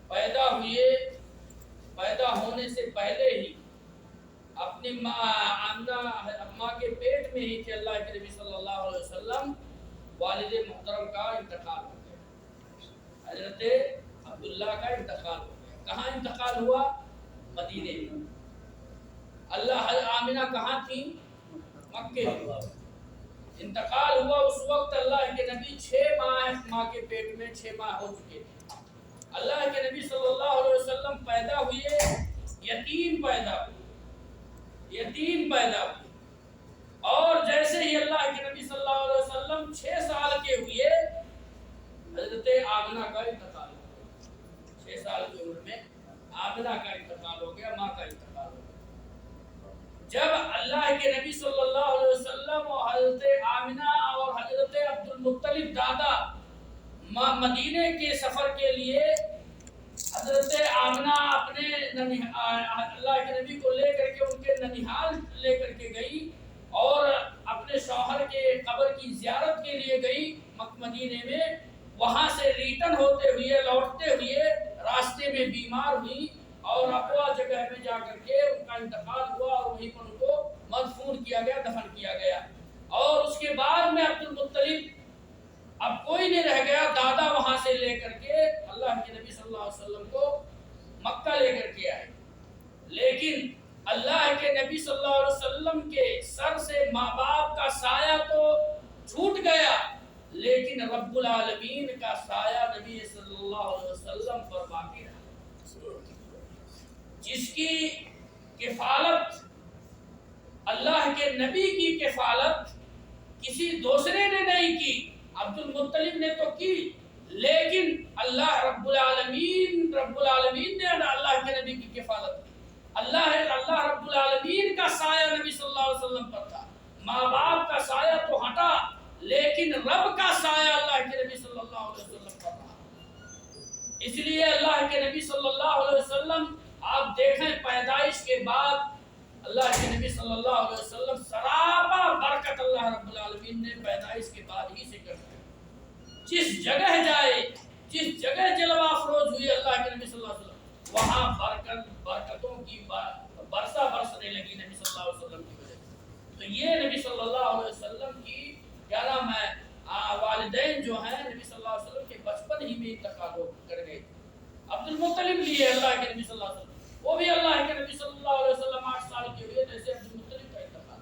پیدا ہوئے، پیدا ہونے سے پہلے ہی اپنی ماں کے پیٹ میں ہی تھے اللہ کے نبی صلی اللہ علیہ وسلم، والد محترم کا انتقال ہو گیا، حضرت عبداللہ کا انتقال ہو گیا۔ کہاں انتقال ہوا؟ مدینے میں۔ اللہ آمنہ کہاں تھی؟ مکے میں۔ انتقال ہوا اس وقت اللہ کے نبی 6 ماہ ماں کے پیٹ میں 6 ماہ ہو چکے تھے۔ اللہ کے نبی صلی اللہ علیہ وسلم پیدا ہوئے، یتیم پیدا ہوئے، یتیم پیدا ہوئے، اور جیسے ہی اللہ کے نبی صلی اللہ علیہ وسلم 6 سال کے ہوئے، حضرت آمنہ کا انتقال ہو گیا۔ 6 سال کی عمر میں آمنہ کا انتقال ہو گیا، ماں کا انتقال ہو گیا۔ جب اللہ کے نبی صلی اللہ علیہ وسلم اور حضرت آمنہ اور حضرت عبد المطلب دادا مدینے کے سفر کے لیے، حضرت آمنہ اپنے اللہ کے نبی کو لے کر کے ان کے ننیحال لے کر کے گئی، اور اپنے شوہر کے قبر کی زیارت کے لیے گئی مدینے میں۔ وہاں سے ریٹرن ہوتے ہوئے، لوٹتے ہوئے راستے میں بیمار ہوئی، اور اقوا جگہ میں جا کر کے ان کا انتقال ہوا، اور وہیں پر ان کو مدفون کیا گیا، دفن کیا گیا۔ اور اس کے بعد میں عبد المطلب، اب کوئی نہیں رہ گیا، دادا وہاں سے لے کر کے اللہ کے نبی صلی اللہ علیہ وسلم کو مکہ لے کر کے آئے۔ لیکن اللہ کے نبی صلی اللہ علیہ وسلم کے سر سے ماں باپ کا سایہ تو چھوٹ گیا، لیکن رب العالمین کا سایہ نبی صلی اللہ علیہ وسلم پر باقی رہا، جس کی کفالت، اللہ کے نبی کی کفالت کسی دوسرے نے نہیں کی، عبد المطلب نے تو کی، لیکن اللہ رب العالمین نے اللہ کے نبی کی کفالت کی۔ اللہ رب العالمین کا سایہ نبی صلی اللہ علیہ وسلم پر تھا۔ ماں باپ کا سایہ تو ہٹا، لیکن رب کا سایہ اللہ کے نبی صلی اللہ علیہ وسلم پر رہا۔ اس لیے اللہ کے نبی صلی اللہ علیہ وسلم، آپ دیکھیں پیدائش کے بعد اللہ کے نبی صلی اللہ علیہ وسلم سراپا برکت اللہ رب العالمین نے پیدائش کے بعد ہی سے کر دی۔ جس جگہ جائے، جس جگہ جلوہ افروز ہوئی اللہ کے نبی صلی اللہ علیہ وسلم، وہاں برکتوں کی برسا برسنے لگی نبی صلی اللہ علیہ وسلم کی وجہ سے۔ تو یہ نبی صلی اللہ علیہ وسلم کی کیا نام ہے، والدین جو ہیں نبی صلی اللہ علیہ وسلم کے بچپن ہی میں انتقال کر گئے۔ عبد المطلب لیے اللہ کے نبی صلی اللہ علیہ وسلم، وہ بھی اللہ کے نبی صلی اللہ علیہ وسلم 8 سال کے ہوئے جیسے عبد المطلب کا انتقال۔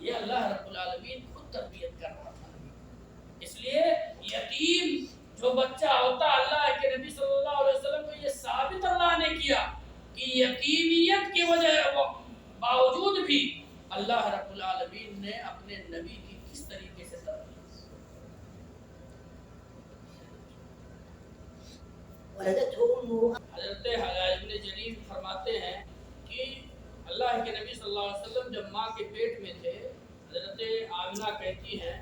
یہ اللہ رب العالمین خود تربیت کر رہا تھا۔ اس لیے یتیم جو بچہ ہوتا، اللہ کے نبی صلی اللہ علیہ وسلم کو یہ ثابت اللہ نے کیا کہ یتیمیت کی وجہ باوجود بھی اللہ رب العالمین نے اپنے نبی کی کس طریقے سے تربیت۔ حضرت ابن جریر فرماتے ہیں کہ اللہ کے نبی صلی اللہ علیہ وسلم جب ماں کے پیٹ میں تھے، حضرت آمنہ کہتی ہیں